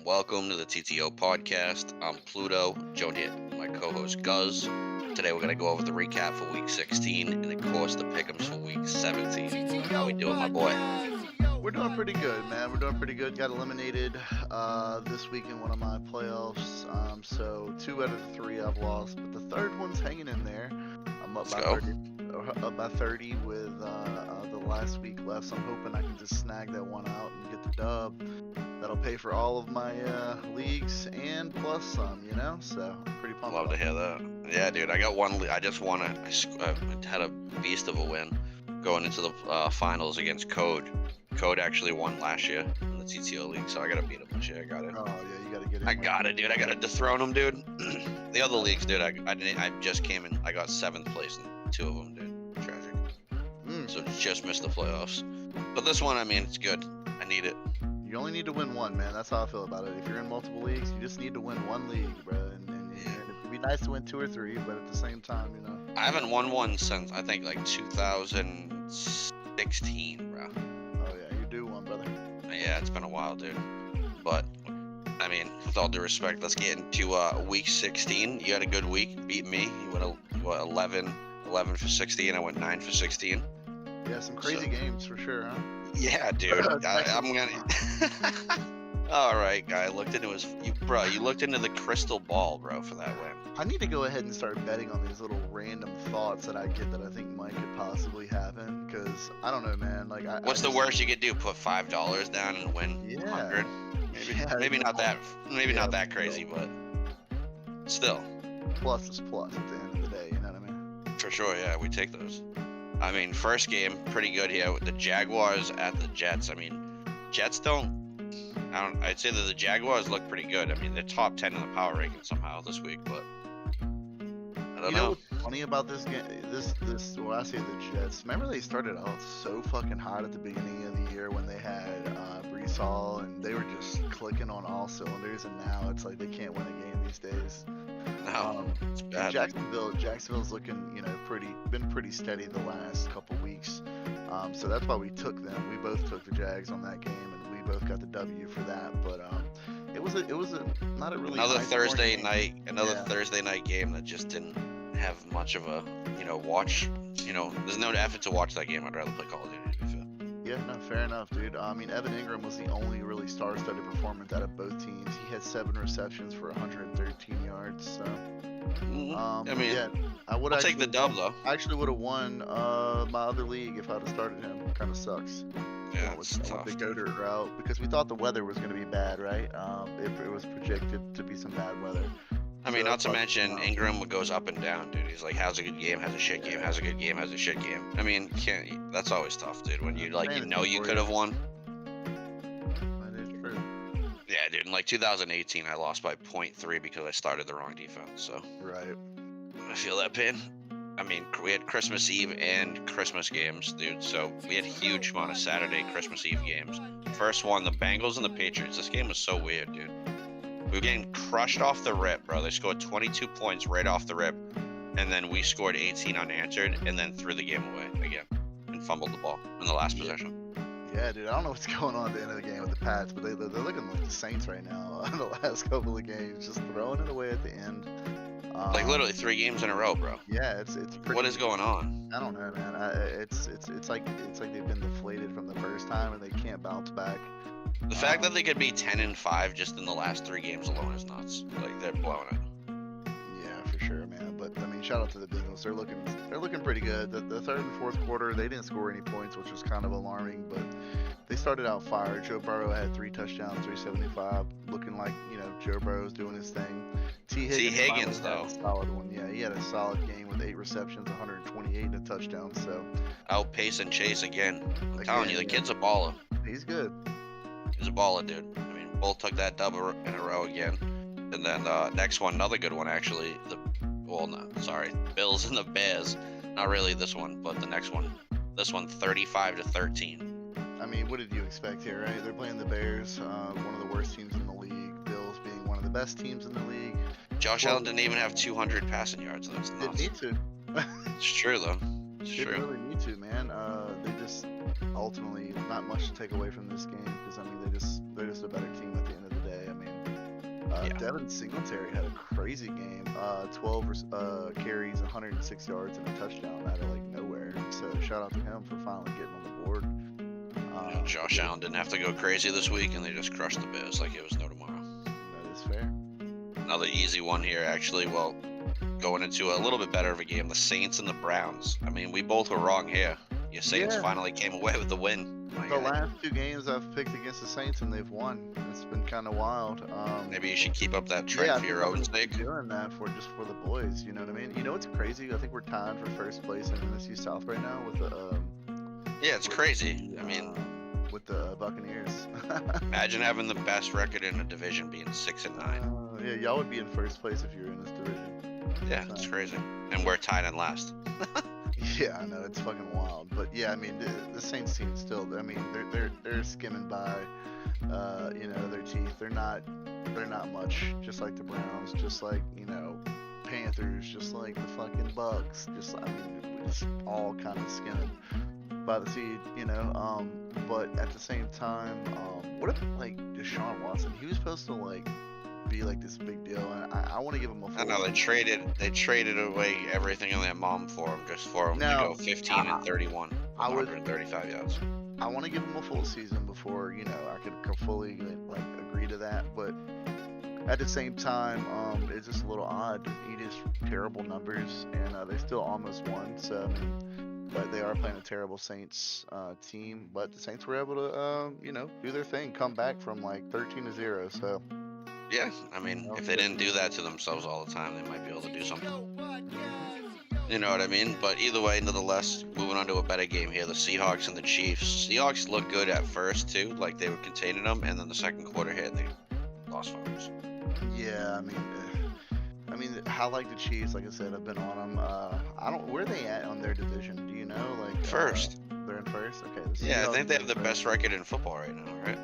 welcome to the TTO Podcast. I'm Pluto, joined here with my co-host Guz. Today we're going to go over the recap for Week 16 and, of course, the pick'ems for Week 17. How we doing, my boy? We're doing pretty good, man. We're doing pretty good. Got eliminated this week in one of my playoffs. So 2 out of the 3 I've lost, but the third one's hanging in there. I'm up by 30 with the last week left, so I'm hoping I can just snag that one out and get the dub. That'll pay for all of my leagues and plus some, So I'm pretty pumped. Love to hear that. Yeah, dude. I got one. I just won. I had a beast of a win going into the finals against Code. Code actually won last year in the TTO league, so I gotta beat him this year. I got it. Oh yeah, you gotta get it. I got it, dude. I gotta dethrone him, dude. The other leagues, dude. I just came in. I got 7th place in 2 of them, dude. Tragic. So just missed the playoffs. But this one, I mean, it's good. I need it. You only need to win one, man. That's how I feel about it. If you're in multiple leagues, you just need to win one league, bro. And it'd be nice to win 2 or 3, but at the same time, I haven't won one since I think like 2016, bro. Oh yeah, you do one, brother. Yeah, it's been a while, dude. But I mean, with all due respect, let's get into Week 16. You had a good week. Beat me. You went 11 for 16. I went 9 for 16. Yeah, some crazy games for sure, huh? Yeah, dude. I'm gonna. All right, guy. You looked into the crystal ball, bro, for that win. I need to go ahead and start betting on these little random thoughts that I get that I think might could possibly happen. Because I don't know, man. Like, what's the worst you could do? Put $5 down and win 100. Maybe not that. Maybe not that crazy, but still. Plus is plus at the end of the day. You know what I mean? For sure, yeah. We take those. I mean, first game, pretty good here with the Jaguars at the Jets. I mean, Jets I'd say that the Jaguars look pretty good. I mean, they're top 10 in the power ranking somehow this week, but I don't know. What's funny about this game? Well, I say the Jets. Remember they started out so fucking hot at the beginning of the year when they had Brees Hall and they were just clicking on all cylinders, and now it's like they can't win a game these days. No, it's bad. Jacksonville's looking, been pretty steady the last couple weeks. So that's why we took them. We both took the Jags on that game, and we both got the W for that. But it was not a really another Thursday night game that just didn't have much of a watch. There's no effort to watch that game. I'd rather play Call of Duty. To be fair. Yeah, no, fair enough, dude. I mean, Evan Ingram was the only really star-studded performance out of both teams. He had 7 receptions for 113 yards. So, I'll take the dub though. I actually would have won my other league if I'd have started him. Kind of sucks. Yeah, it's tough. The go-dirt route because we thought the weather was going to be bad, right? It was projected to be some bad weather. I mean, not to mention Ingram goes up and down, dude. He's like, has a good game, has a shit game, has a good game, has a shit game. I mean, that's always tough, dude. When you you could have won. That is true. Yeah, dude. In 2018, I lost by 0.3 because I started the wrong defense. So. Right. I feel that pain. I mean, we had Christmas Eve and Christmas games, dude. So we had a huge amount of Saturday Christmas Eve games. First one, the Bengals and the Patriots. This game was so weird, dude. We were getting crushed off the rip, bro. They scored 22 points right off the rip, and then we scored 18 unanswered, and then threw the game away again and fumbled the ball in the last possession. Yeah, dude. I don't know what's going on at the end of the game with the Pats, but they're looking like the Saints right now in the last couple of games, just throwing it away at the end. Literally 3 games in a row, bro. Yeah, it's pretty. What is going on? I don't know, man. It's like they've been deflated from the first time and they can't bounce back. The fact that they could be 10-5 just in the last 3 games alone is nuts. Like, they're blowing it. Yeah, for sure, man. But I mean, shout out to the Bengals. They're looking pretty good. The third and fourth quarter, they didn't score any points, which was kind of alarming. But they started out fire. Joe Burrow had 3 touchdowns, 375, looking like Joe Burrow's doing his thing. T. Higgins though, had a solid one. Yeah, he had a solid game with 8 receptions, 128 and a touchdown. So outpacing Chase again. I'm telling you, the kid's a baller. He's good. He's a baller, dude. I mean, both took that dub in a row again. And then next one, another good one actually. Bills and the Bears. Not really this one, but the next one. This one, 35-13. I mean, what did you expect here, right? They're playing the Bears, one of the worst teams in the league. Bills being one of the best teams in the league. Josh Allen didn't even have 200 passing yards. That's nuts. Didn't need to. It's true though. It's true. They really need to, man. They just ultimately not much to take away from this game because I mean they're just a better team at the end of the Yeah. Devin Singletary had a crazy game. 12 carries, 106 yards, and a touchdown out of like nowhere. So shout out to him for finally getting on the board. Josh Allen didn't have to go crazy this week, and they just crushed the Bears like it was no tomorrow. That is fair. Another easy one here, actually. Well, going into a little bit better of a game, the Saints and the Browns. I mean, we both were wrong here. Your Saints finally came away with the win. The last 2 games I've picked against the Saints and they've won. It's been kind of wild. Maybe you should keep up that trend for your own sake. Doing that for the boys. You know what I mean? You know what's crazy? I think we're tied for first place in NFC South right now with the. Yeah, it's crazy. I mean, with the Buccaneers. Imagine having the best record in a division being 6-9. Yeah, y'all would be in first place if you were in this division. Yeah, it's crazy. And we're tied in last. Yeah, I know, it's fucking wild. But yeah, I mean, the Saints team still, I mean, they're skimming by, their teeth. They're not much. Just like the Browns, just like Panthers, just like the fucking Bucks. Just all kind of skimming by the seed, But at the same time, what if like Deshaun Watson? He was supposed to be like this big deal, and I want to give him a. I know they traded away everything in their mom for him, just for him to go 15 and 31, 135 yards. I want to give him a full season before I could fully agree to that, but at the same time, it's just a little odd. He just terrible numbers, and they still almost won. So but they are playing a terrible Saints team. But the Saints were able to do their thing, come back from 13-0. So. Yeah, I mean, if they didn't do that to themselves all the time, they might be able to do something. You know what I mean? But either way, nonetheless, moving on to a better game here, the Seahawks and the Chiefs. Seahawks looked good at first, too, like they were containing them, and then the second quarter hit, they lost focus. Yeah, I mean, I like the Chiefs. Like I said, I've been on them. Where are they at on their division? Do you know? First. They're in first? Okay. Yeah, I think they have the best record in football right now, right?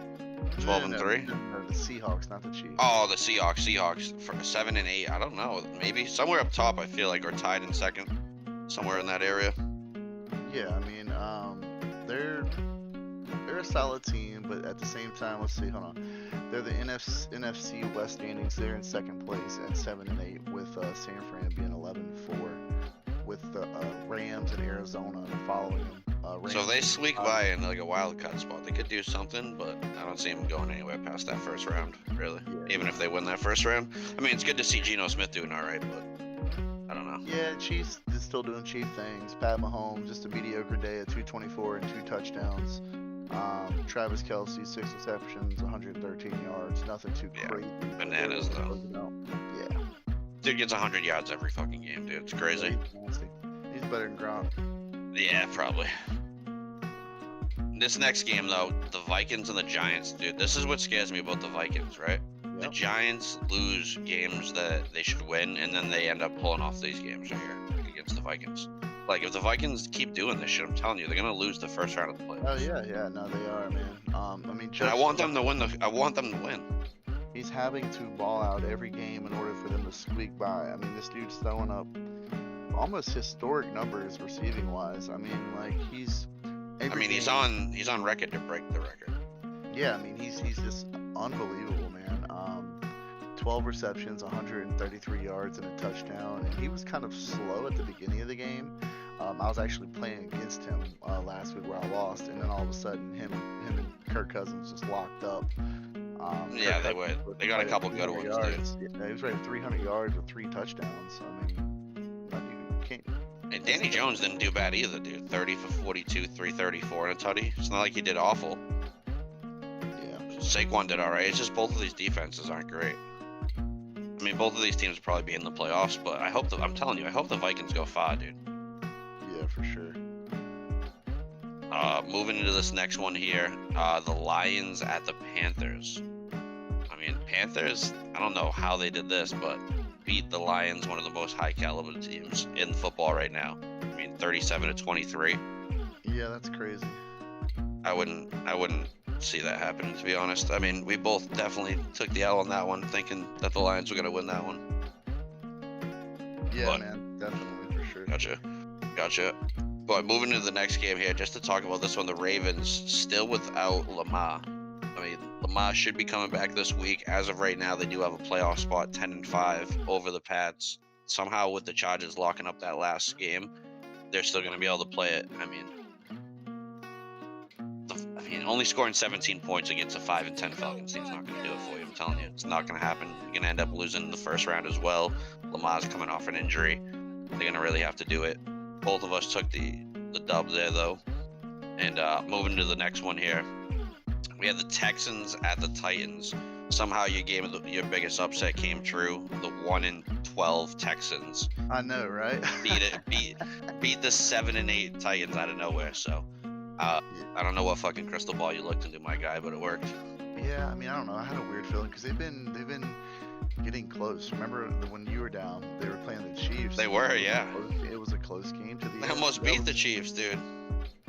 12-3. No, the Seahawks, not the Chiefs. Oh, the Seahawks for 7-8. I don't know. Maybe somewhere up top. I feel like, or tied in second, somewhere in that area. Yeah, I mean, they're a solid team, but at the same time, let's see. Hold on. They're the NFC West standings. They're in second place at 7-8, with San Fran being 11-4, with the Rams and Arizona following them. So if they squeak by in a wild card spot, they could do something, but I don't see them going anywhere past that first round, really. Yeah. Even if they win that first round. I mean, it's good to see Geno Smith doing all right, but I don't know. Yeah, Chiefs is still doing Chief things. Pat Mahomes, just a mediocre day at 224 and 2 touchdowns. Travis Kelce, 6 receptions, 113 yards. Nothing too crazy. Bananas, though. Yeah. Dude gets 100 yards every fucking game, dude. It's crazy. He's better than Gronk. Yeah, probably. This next game, though, the Vikings and the Giants, dude, this is what scares me about the Vikings, right? Yep. The Giants lose games that they should win, and then they end up pulling off these games right here against the Vikings. If the Vikings keep doing this shit, I'm telling you, they're gonna lose the first round of the playoffs. Oh yeah, no, they are, man. And I want them to win. I want them to win. He's having to ball out every game in order for them to squeak by. I mean, this dude's throwing up almost historic numbers receiving wise. I mean, he's. He's on record to break the record. Yeah, I mean, he's just unbelievable, man. 12 receptions, 133 yards, and a touchdown. And he was kind of slow at the beginning of the game. I was actually playing against him last week where I lost, and then all of a sudden, him and Kirk Cousins just locked up. They got a couple good ones, dude. Yeah, he was right at 300 yards with 3 touchdowns. I mean, you can't. And Danny Jones didn't do bad either, dude. 30 for 42, 334 and a tutty. It's not like he did awful. Yeah. Saquon did all right. It's just both of these defenses aren't great. I mean, both of these teams will probably be in the playoffs, but I'm telling you, I hope the Vikings go far, dude. Yeah, for sure. Moving into this next one here, the Lions at the Panthers. I mean, Panthers, I don't know how they did this, but beat the Lions, one of the most high caliber teams in football right now. I mean, 37-23. Yeah, that's crazy. I wouldn't see that happening, to be honest. I mean, we both definitely took the L on that one, thinking that the Lions were going to win that one. Yeah, man, definitely, for sure. Gotcha. But moving to the next game here, just to talk about this one, the Ravens still without Lamar. I mean, Lamar should be coming back this week. As of right now, they do have a playoff spot, 10-5 over the Pats. Somehow, with the Chargers locking up that last game, they're still going to be able to play it. I mean, only scoring 17 points against a 5-10 Falcons team's not going to do it for you. I'm telling you, it's not going to happen. You're going to end up losing in the first round as well. Lamar's coming off an injury. They're going to really have to do it. Both of us took the dub there, though. And moving to the next one here, we had the Texans at the Titans. Somehow your biggest upset came true. The 1-12 Texans. I know, right? beat the 7-8 Titans out of nowhere. So I don't know what fucking crystal ball you looked into, my guy, but it worked. Yeah, I mean, I don't know. I had a weird feeling because they've been getting close. Remember when you were down, they were playing the Chiefs. They were, yeah. It was a close game to the end. They almost beat the Chiefs, dude.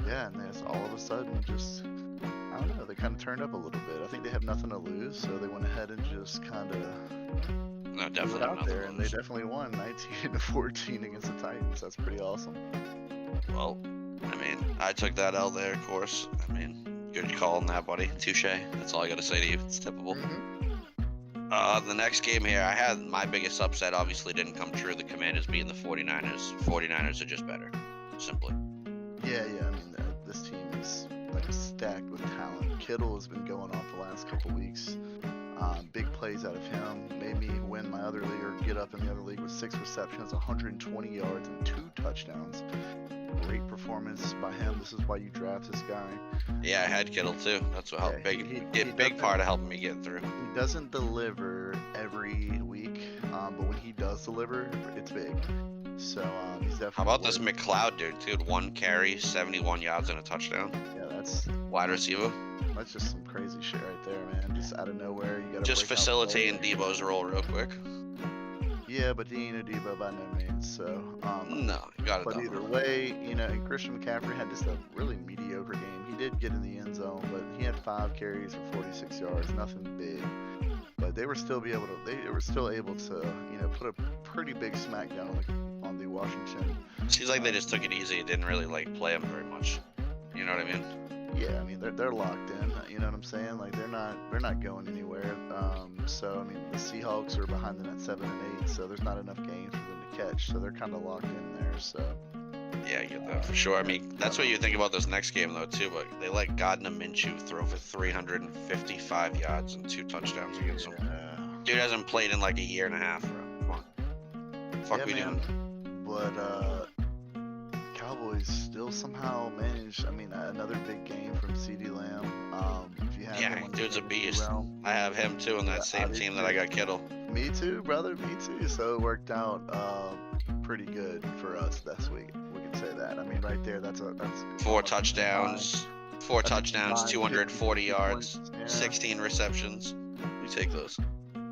Yeah, and then all of a sudden, just I don't know. They kind of turned up a little bit. I think they have nothing to lose, so they went ahead and just kind of definitely out there, and they definitely won 19-14 against the Titans. That's pretty awesome. Well, I mean, I took that L there, of course. I mean, good call on that, buddy. Touche. That's all I got to say to you. It's tippable. Mm-hmm. The next game here, I had my biggest upset. Obviously, didn't come true. The Commanders being the 49ers. 49ers are just better, simply. Yeah. I mean, this team is like stacked with talent. Kittle has been going off the last couple weeks. Big plays out of him. Made me win my other league or get up in the other league with 6 receptions, 120 yards, and 2 touchdowns. Great performance by him. This is why you draft this guy. Yeah, I had Kittle too. That's what helped. Big part of helping me get through. He doesn't deliver every week, but when he does deliver, it's big. So he's definitely. How about this McLeod dude? Dude, 1 carry, 71 yards, and a touchdown. Yeah, that's wide receiver. That's just some crazy shit right there, man. Just out of nowhere, you gotta. Just facilitating Debo's role real quick. Yeah, but he ain't a Debo by no means. So no, you got it. But either way, and Christian McCaffrey had just a really mediocre game. He did get in the end zone, but he had 5 carries for 46 yards, nothing big. But they were still able to, put a pretty big smackdown on the Washington. Seems like they just took it easy. It didn't really play them very much. You know what I mean? Yeah, I mean they're locked in. You know what I'm saying? Like they're not going anywhere. So I mean the Seahawks are behind them at 7 and 8, so there's not enough games for them to catch. So they're kind of locked in there. So. Yeah, I get that for sure. I mean, that's what you think about this next game, though, too. But they let Gardner Minshew throw for 355 yards and 2 touchdowns against him. Dude hasn't played in like a year and a half, bro. Come on. Fuck we doing? But Cowboys still somehow managed. I mean, another big game from CeeDee Lamb. If you have dude's a beast. I have him too on that same team that I got Kittle. Me too, brother. Me too. So it worked out pretty good for us this week. We can say that. I mean, right there, that's 4 touchdowns. 4 touchdowns, 240 yards, 16 receptions. You take those.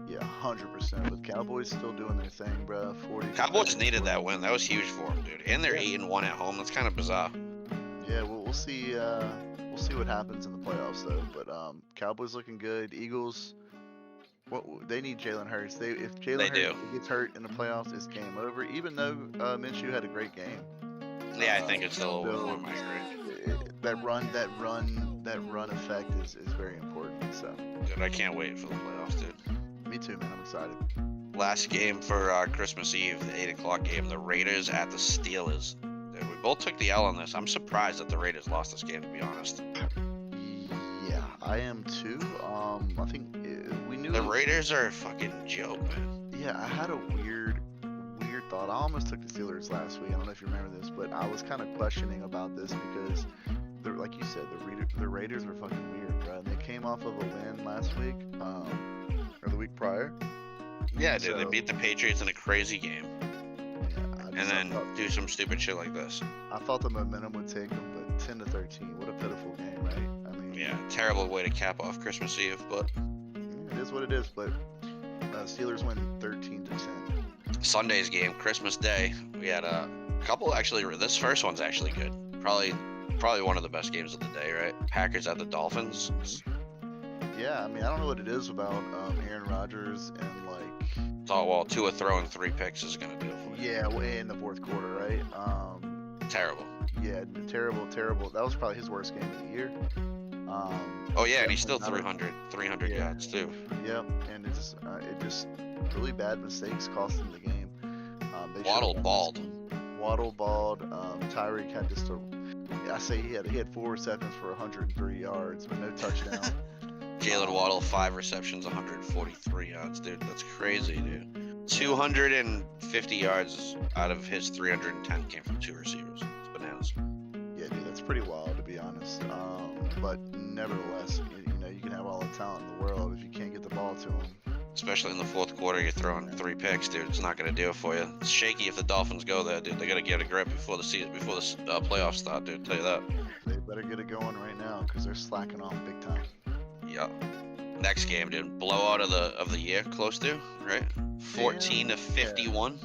Yeah, 100%. With Cowboys still doing their thing, bro. Cowboys needed that win. That was huge for them, dude. And they're 8-1 at home. That's kind of bizarre. Yeah, well, we'll see. We'll see what happens in the playoffs, though. But Cowboys looking good. Eagles. They need Jalen Hurts. If Jalen Hurts gets hurt in the playoffs, it's game over. Even though Minshew had a great game. Yeah, I think it's still a little more migrate. That run effect is very important. So. Dude, I can't wait for the playoffs, dude. Me too, man. I'm excited. Last game for Christmas Eve, the 8 o'clock game, the Raiders at the Steelers. Dude, we both took the L on this. I'm surprised that the Raiders lost this game, to be honest. Yeah, I am too. I think we knew the Raiders are a fucking joke, man. Yeah, I had a weird thought. I almost took the Steelers last week. I don't know if you remember this, but I was kind of questioning about this because, like you said, the Raiders are fucking weird, bro. And they came off of a win last week, or the week prior. Yeah, dude, they beat the Patriots in a crazy game. Yeah, and then do some stupid shit like this. I thought the momentum would take them, but 10-13, what a pitiful game, right? I mean, yeah, terrible way to cap off Christmas Eve, but it is what it is. But Steelers win 13-10. Sunday's game, Christmas Day, we had a couple. Actually, this first one's actually good. Probably one of the best games of the day, right? Packers at the Dolphins. Yeah, I mean, I don't know what it is about Aaron Rodgers and Tua throwing 3 picks is gonna do it for you. Yeah, way in the fourth quarter, right? Terrible. Yeah, terrible. That was probably his worst game of the year. Oh yeah, and he's definitely still not 300 yeah, yards too. yep, and it just really bad mistakes cost them the game. They should have Waddle won this balled. one. Waddle balled. Tyreek had just I say he had 4 receptions for 103 yards, but no touchdown. Jalen Waddle 5 receptions, 143 yards, dude. That's crazy, dude. 250 yards out of his 310 came from 2 receivers. It's bananas. Yeah, dude, that's pretty wild to be honest. But nevertheless, you know, you can have all the talent in the world if you can't get the ball to him. Especially in the fourth quarter, you're throwing 3 picks, dude. It's not gonna do it for you. It's shaky if the Dolphins go there, dude. They gotta get a grip before the playoffs start, dude. Tell you that. They better get it going right now because they're slacking off big time. Yeah. Next game, dude. Blowout of the year, close to, right? 14 to 51.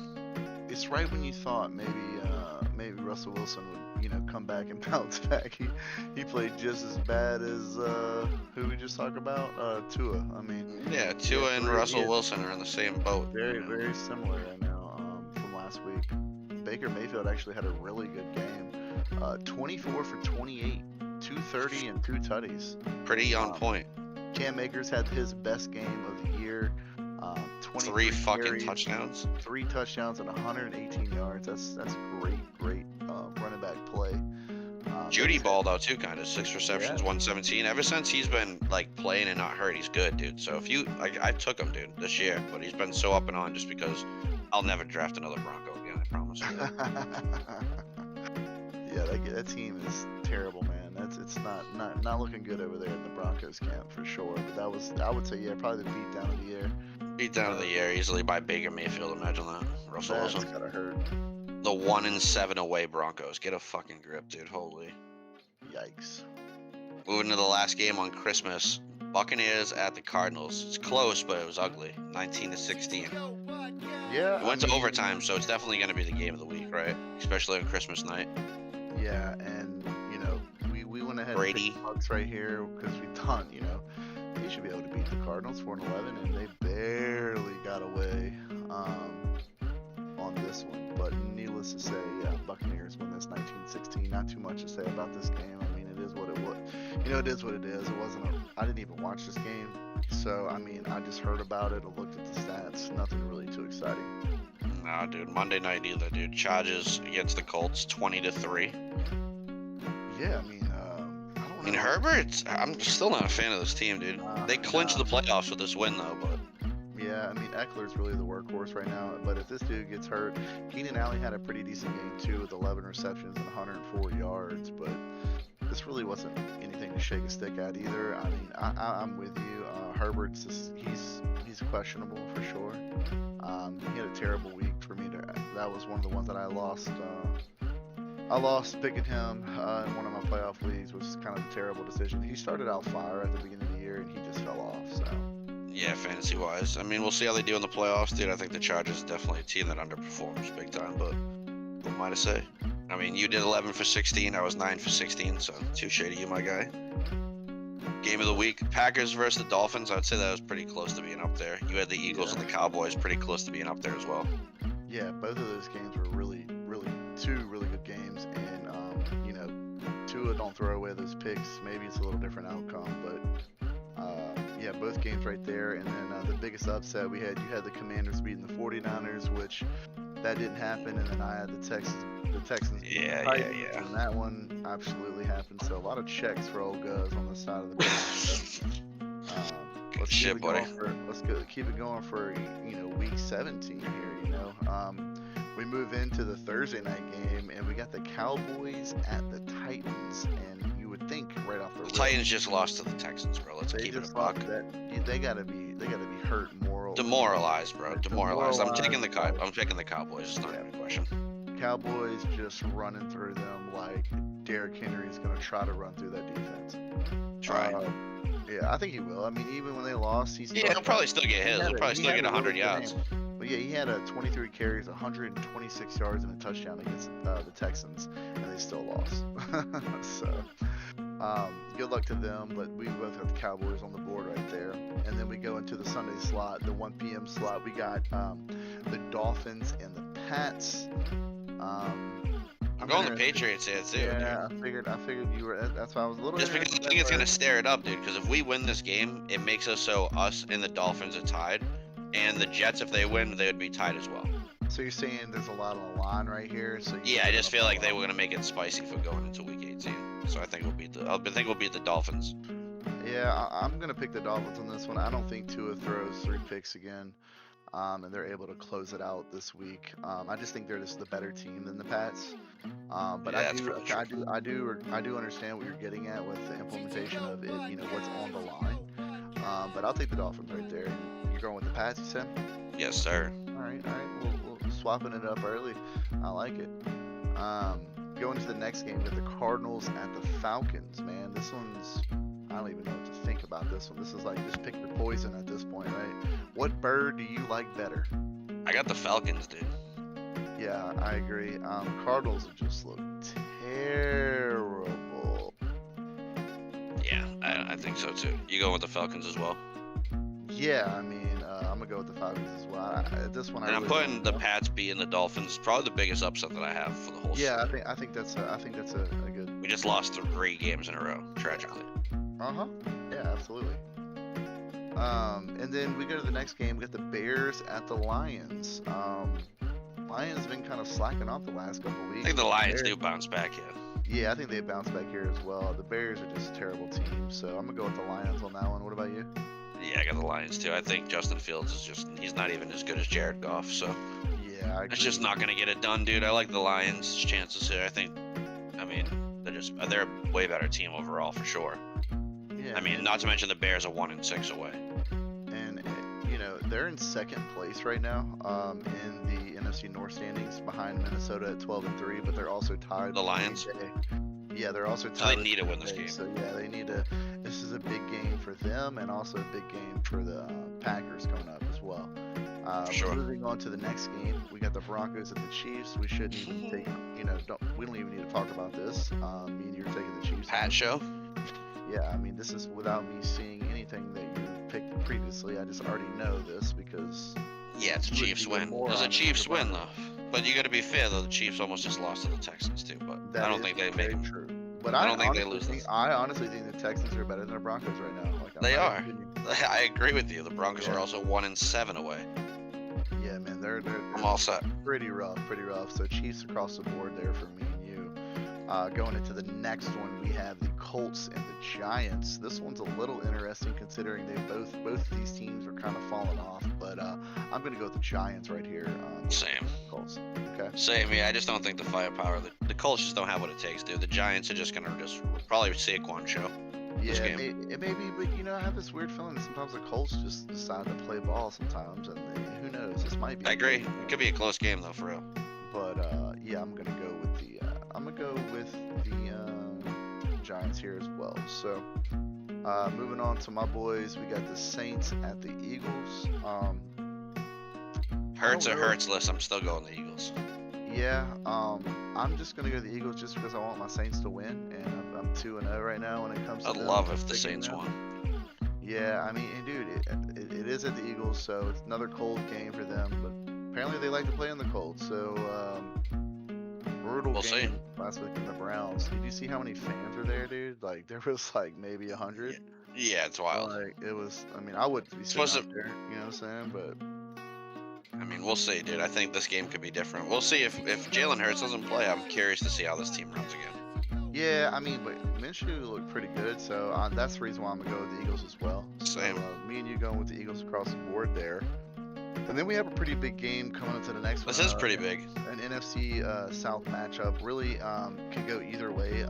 It's right when you thought maybe Russell Wilson would, you know, come back and bounce back. He played just as bad as who we just talked about, Tua. I mean, Yeah, Tua and Russell Wilson are in the same boat. very similar right now from last week. Baker Mayfield actually had a really good game. 24 for 28, 230 and 2 tutties. Pretty on point. Cam Akers had his best game of the year. 3 fucking carries, touchdowns. 3 touchdowns and 118 yards. That's great running back play. Judy balled out too, kind of 6 receptions, 117. Ever since he's been like playing and not hurt, he's good, dude. So if you, I took him, dude, this year, but he's been so up and on just because I'll never draft another Bronco again. I promise you that. Yeah, that team is terrible, man. It's not looking good over there in the Broncos camp for sure. But that was, I would say, yeah, probably the beatdown of the year. Beat down of the year easily by Baker Mayfield. Imagine that. Russell That's Wilson. gotta hurt. The 1-7 away Broncos. Get a fucking grip, dude. Holy. Yikes. Moving to the last game on Christmas. Buccaneers at the Cardinals. It's close, but it was ugly. 19 to 16. Yeah. It went to overtime, so it's definitely going to be the game of the week, right? Especially on Christmas night. Yeah, and you know, we went ahead Brady. and picked the Bucs right here because we thought, you know, they should be able to beat the Cardinals 4-11, and they barely got away on this one. But needless to say, yeah, Buccaneers win this 19-16. Not too much to say about this game. I mean, it is what it was. You know, it is what it is. It wasn't. I didn't even watch this game, so I mean, I just heard about it. I looked at the stats. Nothing really too exciting. Nah, dude. Monday night either, dude. Chargers against the Colts, 20 to 3. Yeah, I mean, I don't know. I mean, Herbert, I'm still not a fan of this team, dude. They clinched the playoffs with this win, though, but... Yeah, I mean, Eckler's really the workhorse right now, but if this dude gets hurt, Keenan Allen had a pretty decent game, too, with 11 receptions and 104 yards, but this really wasn't anything to shake a stick at either. I mean, I'm with you. Herbert's just, he's questionable for sure. He had a terrible week for me. That was one of the ones that I lost. I lost picking him in one of my playoff leagues, which is kind of a terrible decision. He started out fire at the beginning of the year, and he just fell off. So. Yeah, fantasy-wise. I mean, we'll see how they do in the playoffs, dude. I think the Chargers are definitely a team that underperforms big time, but what am I to say? I mean, you did 11 for 16. I was 9 for 16, so touche to you, my guy. Game of the week, Packers versus the Dolphins. I'd say that was pretty close to being up there. You had the Eagles and the Cowboys pretty close to being up there as well. Yeah, both of those games were really two really good games, and you know, Tua don't throw away those picks. Maybe it's a little different outcome, but yeah, both games right there. And then the biggest upset you had the Commanders beating the 49ers, which that didn't happen, and then I had the Texans beating the Titans, and that one absolutely happened. So a lot of checks for old Guz on the side of the bench. Let's shit, buddy. Let's keep it going for, you know, week 17 here. You know, we move into the Thursday night game, and we got the Cowboys at the Titans, and you would think right off the rip, Titans just lost to the Texans, bro. Let's keep it a buck. They gotta be hurt morally. Demoralized, bro. Demoralized. I'm taking the Cowboys. It's not even a question. Cowboys just running through them like Derrick Henry is gonna try to run through that defense. Yeah, I think he will. I mean, even when they lost, he'll probably still get his. He'll probably still get 100 yards. But yeah, he had 23 carries, 126 yards, and a touchdown against the Texans, and they still lost. So, good luck to them. But we both got the Cowboys on the board right there. And then we go into the Sunday slot, the 1 p.m. slot. We got the Dolphins and the Pats. I'm going the Patriots here too. Yeah, dude. I figured you were. That's why I was a little. Just because I think it's gonna stir it up, dude. Because if we win this game, it makes us so us and the Dolphins are tied, and the Jets, if they win, they would be tied as well. So you're saying there's a lot on the line right here. So yeah, I just feel like they were gonna make it spicy for going into Week 18. So I think we'll beat the Dolphins. Yeah, I'm gonna pick the Dolphins on this one. I don't think Tua throws 3 picks again, and they're able to close it out this week. I just think they're just the better team than the Pats. But Yeah, I do understand what you're getting at with the implementation of it. You know what's on the line. But I'll take the Dolphins right there. You're going with the Pats, you said? Yes, sir. All right. We'll swapping it up early. I like it. Going to the next game with the Cardinals at the Falcons. Man, this one's. I don't even know what to think about this one. This is like just pick your poison at this point, right? What bird do you like better? I got the Falcons, dude. Yeah, I agree. Cardinals just look terrible. Yeah, I think so too. You going with the Falcons as well? Yeah, I mean, I'm gonna go with the Falcons as well. This one, I'm putting the Pats beating the Dolphins. Probably the biggest upset that I have for the whole season. Yeah, I think that's a good. We just lost 3 games in a row, tragically. Yeah, absolutely. And then we go to the next game. We got the Bears at the Lions. Lions have been kind of slacking off the last couple weeks. I think the Lions do bounce back here. Yeah, I think they bounce back here as well. The Bears are just a terrible team, so I'm gonna go with the Lions on that one. What about you? Yeah, I got the Lions too. I think Justin Fields he's not even as good as Jared Goff, so yeah, it's just not gonna get it done, dude. I like the Lions' chances here. They're a way better team overall for sure. Yeah, not to mention the Bears are 1-6 away. And they're in second place right now in the NFC North standings behind Minnesota at 12-3, but they're also tied. The Lions. Yeah, they're also tied. So they need to win this game. So yeah, they need to. This is a big game for them, and also a big game for the Packers coming up as well. Sure. Moving on to the next game, we got the Broncos at the Chiefs. We shouldn't even take. We don't even need to talk about this. Me and you're taking the Chiefs. Pat show. Yeah, I mean, this is without me seeing anything that you picked previously. I just already know this because. Yeah, it's a Chiefs win. It was a Chiefs win though. But you got to be fair though. The Chiefs almost just lost to the Texans too. But I don't think they make them. True. But I don't think they lose. I honestly think the Texans are better than the Broncos right now. They are. I agree with you. The Broncos are also 1-7 away. Yeah, man, they're I'm all set. Pretty rough. So Chiefs across the board there for me and you. Going into the next one, we have the Colts and the Giants. This one's a little interesting considering they both of these teams are kind of falling off. But I'm gonna go with the Giants right here. Same. Colts. Okay. Same. Yeah, I just don't think the firepower. The Colts just don't have what it takes, dude. The Giants are just gonna probably Saquon show. Yeah, it may be, but I have this weird feeling that sometimes the Colts just decide to play ball sometimes, and who knows? This might be. I agree. It could be a close game though, for real. But yeah, I'm gonna go with the Giants here as well. So moving on to my boys, we got the Saints at the Eagles. Hurts or hurtsless, I'm still going the Eagles. Yeah, I'm just gonna go the Eagles just because I want my Saints to win, and I'm 2-0 right now when it comes to. I'd love if the Saints won. Yeah, I mean, dude, it is at the Eagles, so it's another cold game for them. But apparently they like to play in the cold, so brutal we'll game see. last week in the Browns. Did you see how many fans were there, dude? Like there was like maybe 100. Yeah, it's wild. Like it was. I mean, I wouldn't be sitting out there. You know what I'm saying? But. I mean, we'll see, dude. I think this game could be different. We'll see if Jalen Hurts doesn't play. I'm curious to see how this team runs again. Yeah, I mean, but Minshew looked pretty good, so that's the reason why I'm gonna go with the Eagles as well. Same. So, me and you going with the Eagles across the board there. And then we have a pretty big game coming into the next one. This is pretty big. An NFC South matchup. Really could go either way.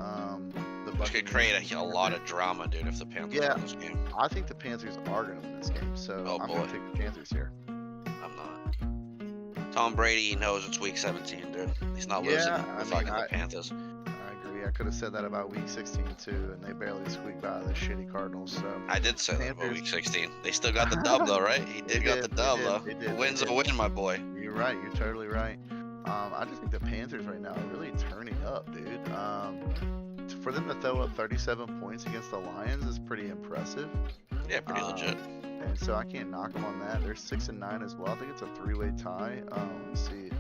Which could create a lot of drama, dude, if the Panthers win this game. I think the Panthers are going to win this game, so I'm going to take the Panthers here. I'm not. Tom Brady knows it's Week 17, dude. He's not losing. The Panthers. I agree. I could have said that about Week 16 too, and they barely squeaked by the shitty Cardinals. So I did say that about Week 16. They still got the dub though, right? He did got the dub though. A win's a win, my boy. You're right. You're totally right. I just think the Panthers right now are really turning up, dude. For them to throw up 37 points against the Lions is pretty impressive. Yeah, pretty legit. And so I can't knock them on that. They're 6-9 as well. I think it's a 3-way tie. Let's see.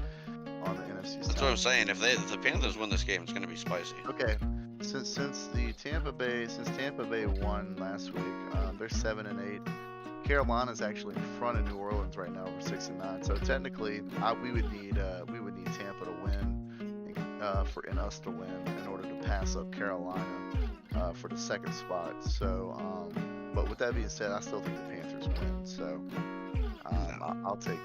on the NFC side. That's what I'm saying. If the Panthers win this game, it's gonna be spicy. Okay, since Tampa Bay won last week, they're 7-8. Carolina's actually in front of New Orleans right now. We're 6-9. So technically, we would need Tampa to win, and us to win in order to pass up Carolina for the second spot. So, but with that being said, I still think the Panthers win. So, I'll take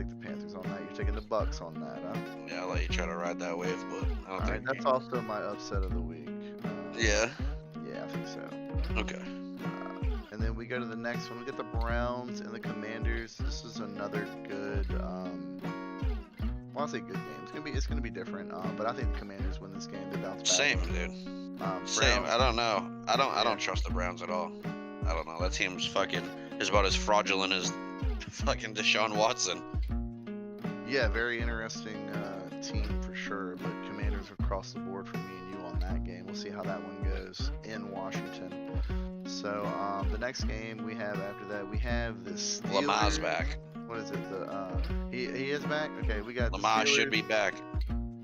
the Panthers on that. You're taking the Bucks on that, huh? Yeah, I'll let you try to ride that wave, but I don't think. That's also my upset of the week. Yeah. Yeah, I think so. Okay. And then we go to the next one. We get the Browns and the Commanders. This is another good. Well, I'll say good game. It's gonna be different. But I think the Commanders win this game. They bounce back. Same, dude. Same. I don't know. I don't trust the Browns at all. I don't know. That team's is about as fraudulent as fucking Deshaun Watson. Yeah, very interesting team for sure. But Commanders across the board for me and you on that game. We'll see how that one goes in Washington. So the next game we have after that, we have the Steelers. Lamar's back. What is it? He is back. Okay, we got Lamar should be back.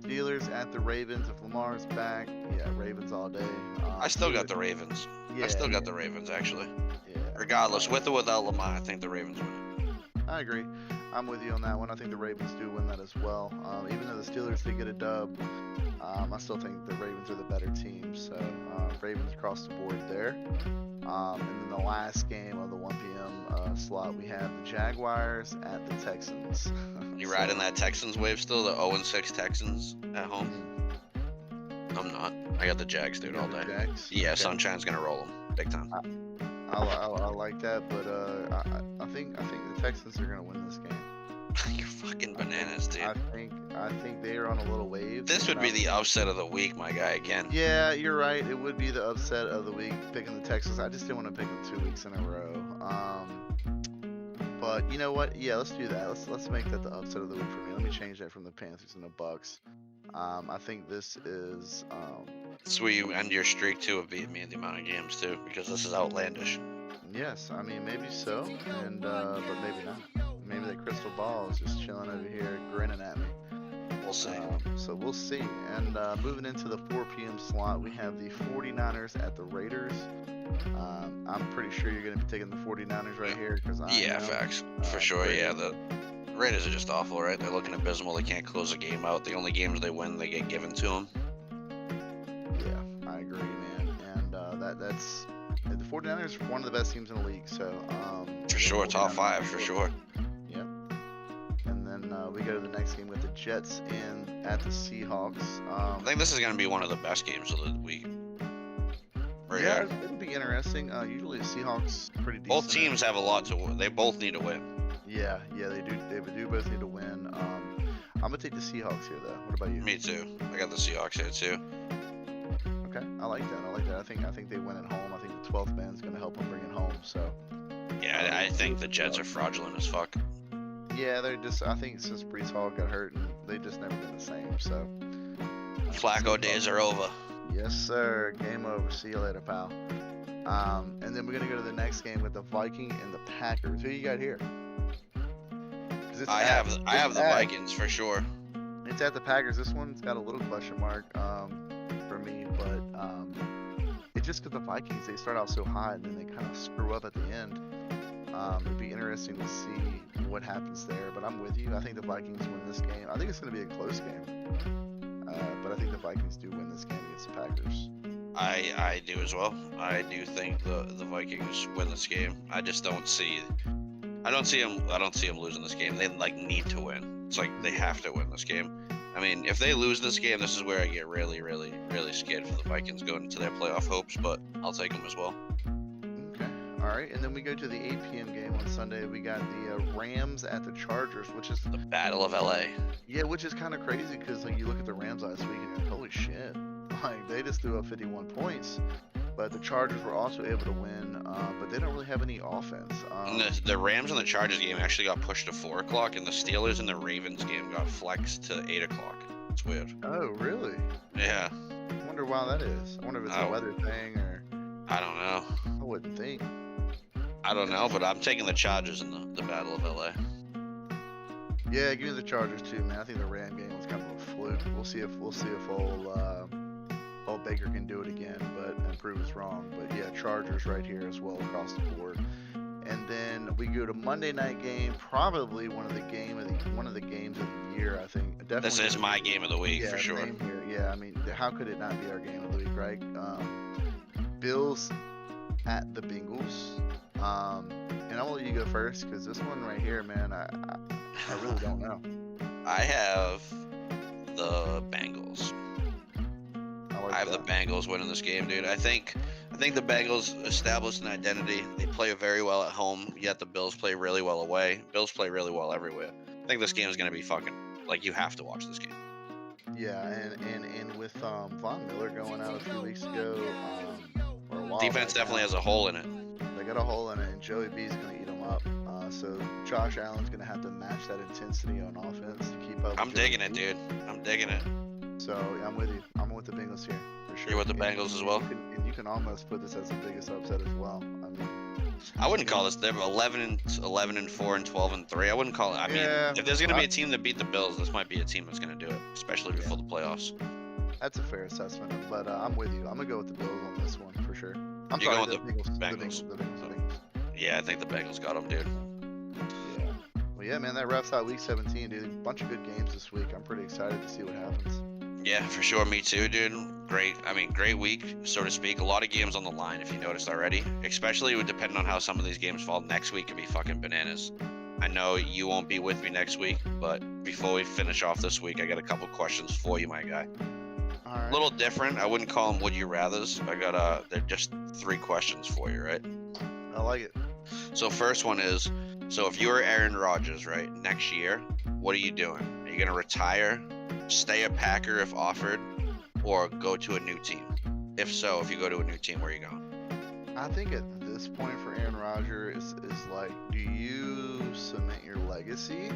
Steelers at the Ravens. If Lamar's back, yeah, Ravens all day. I still got the Ravens. Yeah, I still got the Ravens actually. Yeah. Regardless, with or without Lamar, I think the Ravens win it. I agree. I'm with you on that one. I think the Ravens do win that as well. Even though the Steelers did get a dub, I still think the Ravens are the better team. So Ravens across the board there. And then the last game of the 1 p.m. Slot, we have the Jaguars at the Texans. You riding that Texans wave still? The 0-6 Texans at home? I'm not. I got the Jags, dude, all day. Jags? Yeah, Okay. Sunshine's gonna roll them big time. I like that, but I think the Texans are gonna win this game. You're fucking bananas, dude. I think they are on a little wave. This would be the upset of the week, my guy, again. Yeah, you're right. It would be the upset of the week picking the Texans. I just didn't want to pick them 2 weeks in a row. But you know what? Yeah, let's do that. Let's make that the upset of the week for me. Let me change that from the Panthers and the Bucks. I think this is. It's where you end your streak too of beating me in the amount of games too, because this is outlandish. Yes, I mean maybe so, and but maybe not. Maybe that crystal ball is just chilling over here, grinning at me. We'll see. So we'll see. And moving into the 4 p.m. slot, we have the 49ers at the Raiders. I'm pretty sure you're going to be taking the 49ers right here because facts for sure. Yeah, the Raiders are just awful, right? They're looking abysmal. They can't close a game out. The only games they win, they get given to them. Yeah, I agree, man. And that's the 49ers are one of the best teams in the league. So for sure, top 5 for sure. Yep. And then we go to the next game with the Jets and at the Seahawks. I think this is going to be one of the best games of the week. Right yeah, here. it'll be interesting. Usually the Seahawks pretty decent. Both teams have a lot to win. They both need to win. Yeah, they do. They do both need to win. I'm gonna take the Seahawks here, though. What about you? Me too. I got the Seahawks here too. Okay, I like that. I think they win at home. I think the 12th man's gonna help them bring it home. So. Yeah, I think the Jets are fraudulent as fuck. Yeah, they're just. I think since Brees Hall got hurt, and they just never been the same. So. Flacco days are over. Yes, sir. Game over. See you later, pal. And then we're gonna go to the next game with the Vikings and the Packers. Who you got here? I have the Vikings for sure. It's at the Packers. This one's got a little question mark for me, but it's just because the Vikings, they start out so hot and then they kind of screw up at the end. It'd be interesting to see what happens there, but I'm with you. I think the Vikings win this game. I think it's going to be a close game, but I think the Vikings do win this game against the Packers. I do as well. I do think the Vikings win this game. I just don't see them losing this game. They need to win. It's like they have to win this game. I mean, if they lose this game, this is where I get really, really, really scared for the Vikings going into their playoff hopes, but I'll take them as well. Okay. All right. And then we go to the 8 p.m. game on Sunday. We got the Rams at the Chargers, which is the Battle of LA. Yeah, which is kind of crazy because you look at the Rams last week and you're like, holy shit. They just threw up 51 points. But the Chargers were also able to win, but they don't really have any offense. The Rams and the Chargers game actually got pushed to 4 o'clock, and the Steelers and the Ravens game got flexed to 8 o'clock. It's weird. Oh, really? Yeah. I wonder why that is. I wonder if it's a weather thing or... I don't know. I wouldn't think. I don't know, but I'm taking the Chargers in the Battle of LA. Yeah, give me the Chargers too, man. I think the Ram game was kind of a fluke. We'll see if old Baker can do it again, and prove us wrong. But yeah, Chargers right here as well across the board. And then we go to Monday night game, probably one of the games of the year. I think definitely. This is my game of the week for sure. Same here. Yeah, I mean, how could it not be our game of the week, right? Bills at the Bengals. And I'll let you go first because this one right here, man, I really don't know. I have the Bengals. I have the Bengals winning this game, dude. I think the Bengals established an identity. They play very well at home, yet the Bills play really well away. Bills play really well everywhere. I think this game is going to be fucking, like, you have to watch this game. Yeah, and with Von Miller going out a few weeks ago, or a while defense definitely has a hole in it. They got a hole in it, and Joey B's going to eat them up. So Josh Allen's going to have to match that intensity on offense to keep up. I'm digging it, dude. I'm digging it. So yeah, I'm with you. I'm with the Bengals here for sure. You're with the Bengals as well? And you can almost put this as the biggest upset as well. I wouldn't call this. They're 11-4 and 12-3. I wouldn't call it. I mean, if there's going to be a team that beat the Bills, this might be a team that's going to do it, especially before the playoffs. That's a fair assessment, but I'm with you. I'm going to go with the Bills on this one for sure. You're going with the Bengals. The Bengals. Yeah, I think the Bengals got them, dude. Yeah. Well, yeah, man, that wraps out Week 17, dude. A bunch of good games this week. I'm pretty excited to see what happens. Yeah, for sure. Me too, dude. Great week, so to speak. A lot of games on the line, if you noticed already. Especially depending on how some of these games fall. Next week could be fucking bananas. I know you won't be with me next week, but before we finish off this week, I got a couple questions for you, my guy. All right. A little different. I wouldn't call them would you rathers. They're just 3 questions for you, right? I like it. So first one is, so if you were Aaron Rodgers, right, next year, what are you doing? Are you going to retire, stay a Packer if offered, or go to a new team? If so, if you go to a new team, where are you going? I think at this point for Aaron Rodgers is like, do you cement your legacy?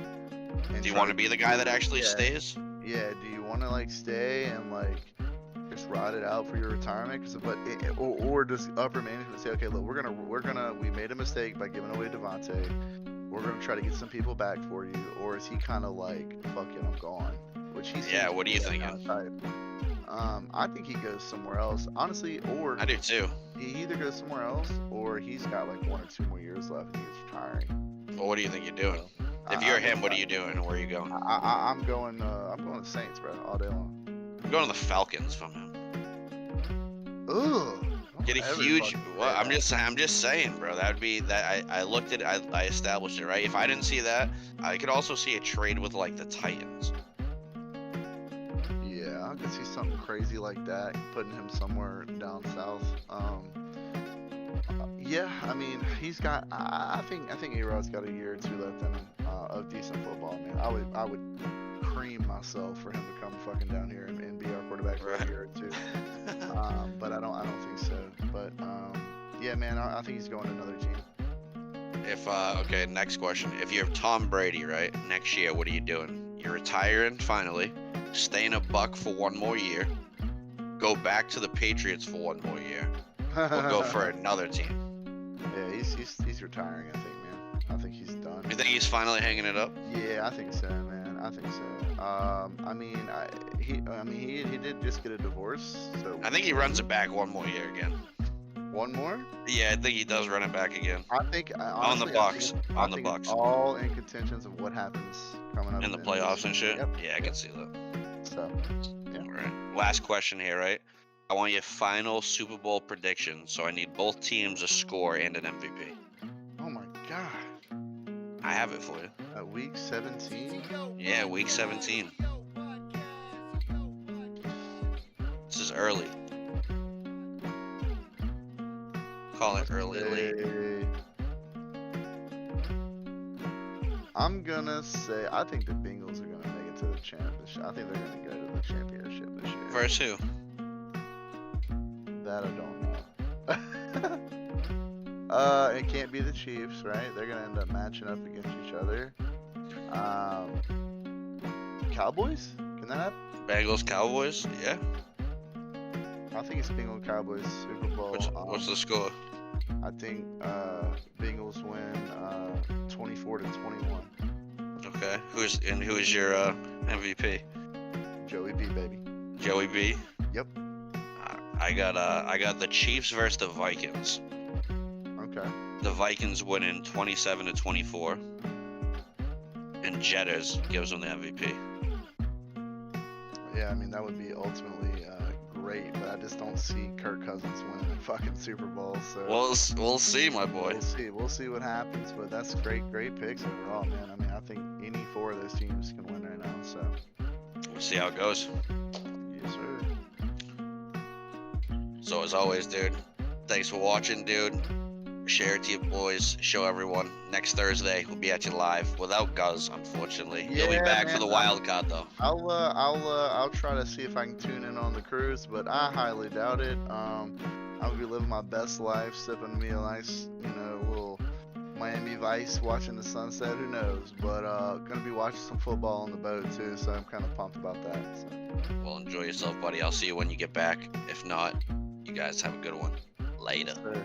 Do you want to be the guy that actually stays? Yeah, do you want to like stay and like just ride it out for your retirement? Or does upper management say, okay, look, we made a mistake by giving away Devontae. We're gonna try to get some people back for you, or is he kind of like, fuck it, I'm gone? Which he's what are you thinking? I think he goes somewhere else, honestly. Or I do too. He either goes somewhere else, or he's got like 1 or 2 more years left and he's retiring. Well, what do you think you're doing? If you're him, what are you doing? Where are you going? I'm going to Saints, bro, all day long. I'm going to the Falcons from him. Ugh. Get a huge. Well, I'm just saying, bro. That would be that. I looked at it. I established it, right? If I didn't see that, I could also see a trade with like the Titans. Yeah, I could see something crazy like that, putting him somewhere down south. Yeah, I mean, he's got. I think A-Rod's got a year or 2 left in him of decent football, man. I would cream myself for him to come fucking down here and be our quarterback for a year or 2. But I don't think so. But yeah, man, I think he's going to another team. Okay, next question. If you have Tom Brady, right, next year, what are you doing? You're retiring finally, staying a Buck for 1 more year, go back to the Patriots for 1 more year, or go for another team. Yeah, he's retiring, I think, man. I think he's done. You think he's finally hanging it up? Yeah, I think so, man. I think so. He did just get a divorce, so I think he runs it back 1 more year again. 1 more? Yeah, I think he does run it back again. I think honestly, on the Bucks. All in contentions of what happens coming up in the playoffs and shit. Yep. Yeah, I can see that. So, yeah. All right. Last question here, right? I want your final Super Bowl prediction, so I need both teams a score and an MVP. Oh my god. I have it for you. Week 17? Yeah, Week 17. This is early. Call it early late. I'm gonna say I think the Bengals are gonna make it to the championship. I think they're gonna go to the championship this year. Versus who? That I don't know. It can't be the Chiefs, right? They're gonna end up matching up against each other. Cowboys? Can that happen? Bengals, Cowboys? Yeah. I think it's Bengals Cowboys Super Bowl. What's the score? I think Bengals win 24-21. Okay. Okay. Who's your MVP? Joey B, baby. Joey B. Yep. I got the Chiefs versus the Vikings. Okay. The Vikings winning 27-24, and Jetters gives them the MVP. Yeah, I mean that would be ultimately great, but I just don't see Kirk Cousins winning a fucking Super Bowl. So We'll see, my boy. We'll see what happens. But that's great picks overall, man. I mean, I think any four of those teams can win right now. So We'll see how it goes. yes, sir. So as always, dude, thanks for watching, dude. Share it to your boys. Show everyone. Next Thursday, we'll be at you live without Guz, unfortunately. You'll be Yeah, back man, for the wild card, though. I'll try to see if I can tune in on the cruise, but I highly doubt it. I'll be living my best life, sipping me a nice, little Miami Vice, watching the sunset. Who knows? But gonna be watching some football on the boat too, so I'm kind of pumped about that. So. Well, enjoy yourself, buddy. I'll see you when you get back. If not, you guys have a good one. Later. Sure.